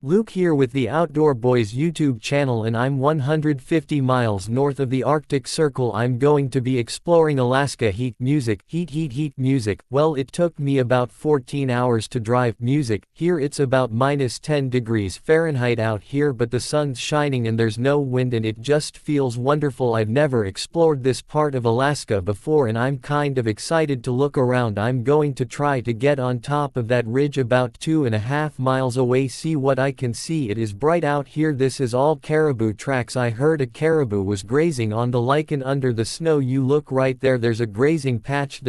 Luke here with the Outdoor Boys YouTube channel, and I'm 150 miles north of the Arctic Circle. I'm going to be exploring Alaska. Heat music, heat music. Well, it took me about 14 hours to drive. Music. Here it's about -10 degrees Fahrenheit out here, but the sun's shining and there's no wind and it just feels wonderful. I've never explored this part of Alaska before and I'm kind of excited to look around. I'm going to try to get on top of that ridge about 2.5 miles away. See what I can see. It is bright out here. This is all caribou tracks. I heard a caribou was grazing on the lichen under the snow. You look right there, there's a grazing patch.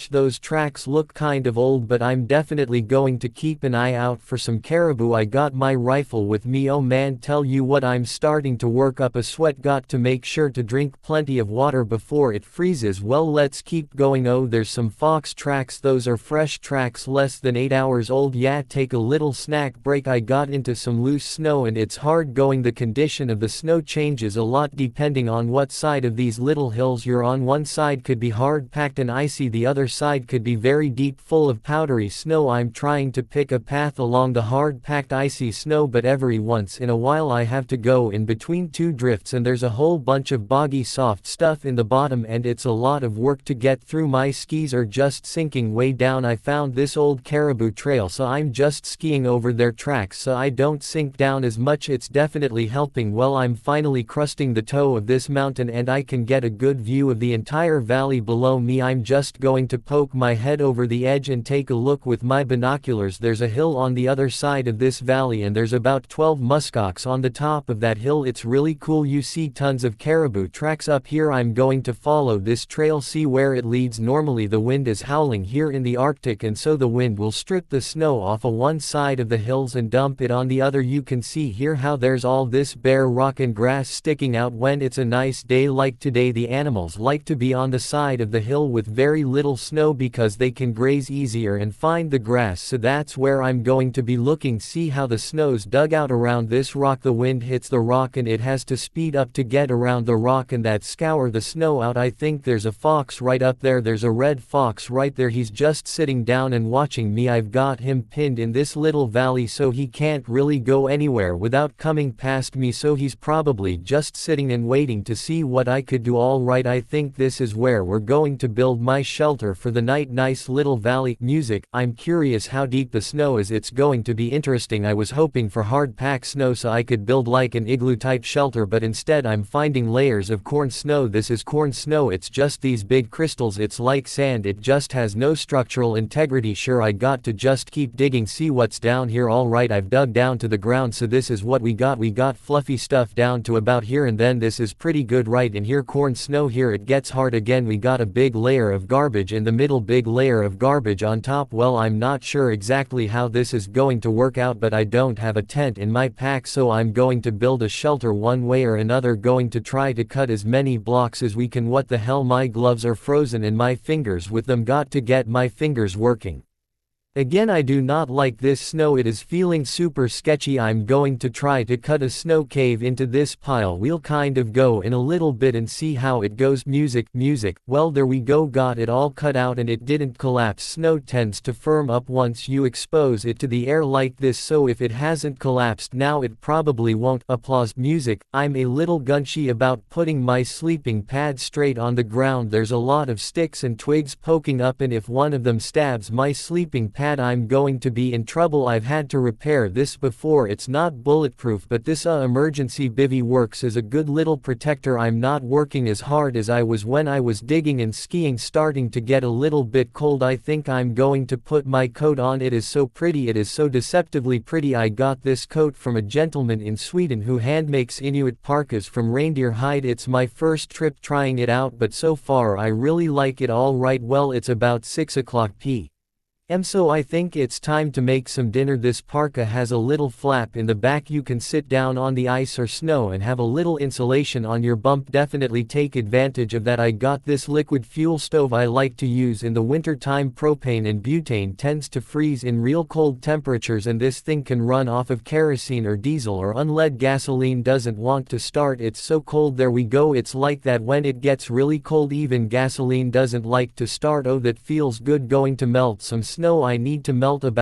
Those tracks look kind of old, but I'm definitely going to keep an eye out for some caribou. I got my rifle with me. Oh man, tell you what, I'm starting to work up a sweat. Got to make sure to drink plenty of water before it freezes. Well, let's keep going. Oh, there's some fox tracks. Those are fresh tracks, less than 8 hours old. Yeah, take a little snack break. I got into some loose snow and it's hard going. The condition of the snow changes a lot depending on what side of these little hills you're on. One side could be hard packed and icy, the other side could be very deep, full of powdery snow. I'm trying to pick a path along the hard packed icy snow, but every once in a while I have to go in between two drifts and there's a whole bunch of boggy soft stuff in the bottom and it's a lot of work to get through. My skis are just sinking way down. I found this old caribou trail, so I'm just skiing over their tracks so I don't sink down as much. It's definitely helping. Well, I'm finally cresting the toe of this mountain and I can get a good view of the entire valley below me. I'm just going to poke my head over the edge and take a look with my binoculars. There's a hill on the other side of this valley and there's about 12 muskox on the top of that hill. It's really cool. You see tons of caribou tracks up here. I'm going to follow this trail, see where it leads. Normally the wind is howling here in the Arctic and so the wind will strip the snow off of one side of the hills and dump it on the other. You can see here how there's all this bare rock and grass sticking out. When it's a nice day like today, the animals like to be on the side of the hill with very little snow because they can graze easier and find the grass. So that's where I'm going to be looking. See how the snow's dug out around this rock. The wind hits the rock and it has to speed up to get around the rock and that scour the snow out. I think there's a fox right up there. There's a red fox right there. He's just sitting down and watching me. I've got him pinned in this little valley so he can't really go anywhere without coming past me, so he's probably just sitting and waiting to see what I could do. Alright, I think this is where we're going to build my shelter for the night. Nice little valley. Music. I'm curious how deep the snow is. It's going to be interesting. I was hoping for hard packed snow so I could build like an igloo type shelter, but instead I'm finding layers of corn snow. This is corn snow. It's just these big crystals. It's like sand. It just has no structural integrity. Sure, I got to just keep digging, see what's down here. Alright, I've dug down to the ground, so this is what we got. We got fluffy stuff down to about here and then this is pretty good right in here. Corn snow. Here it gets hard again. We got a big layer of garbage in the middle, big layer of garbage on top. Well, I'm not sure exactly how this is going to work out, but I don't have a tent in my pack, so I'm going to build a shelter one way or another. Going to try to cut as many blocks as we can. What the hell, my gloves are frozen and my fingers with them. Got to get my fingers working. Again, I do not like this snow. It is feeling super sketchy. I'm going to try to cut a snow cave into this pile. We'll kind of go in a little bit and see how it goes. Music. Well, there we go. Got it all cut out and it didn't collapse. Snow tends to firm up once you expose it to the air like this, so if it hasn't collapsed now it probably won't. Applause. Music. I'm a little gunshy about putting my sleeping pad straight on the ground. There's a lot of sticks and twigs poking up and if one of them stabs my sleeping pad, I'm going to be in trouble. I've had to repair this before. It's not bulletproof, but this emergency bivy works as a good little protector. I'm not working as hard as I was when I was digging and skiing. Starting to get a little bit cold. I think I'm going to put my coat on. It is so pretty. It is so deceptively pretty. I got this coat from a gentleman in Sweden who handmakes Inuit parkas from reindeer hide. It's my first trip trying it out, but so far I really like it. Alright, well, it's about 6 o'clock p.m. So I think it's time to make some dinner. This parka has a little flap in the back. You can sit down on the ice or snow and have a little insulation on your bump. Definitely take advantage of that. I got this liquid fuel stove I like to use in the winter time. Propane and butane tends to freeze in real cold temperatures and this thing can run off of kerosene or diesel or unleaded gasoline. Doesn't want to start. It's so cold. There we go. It's like that when it gets really cold. Even gasoline doesn't like to start. Oh, that feels good. Going to melt some snow. I need to melt about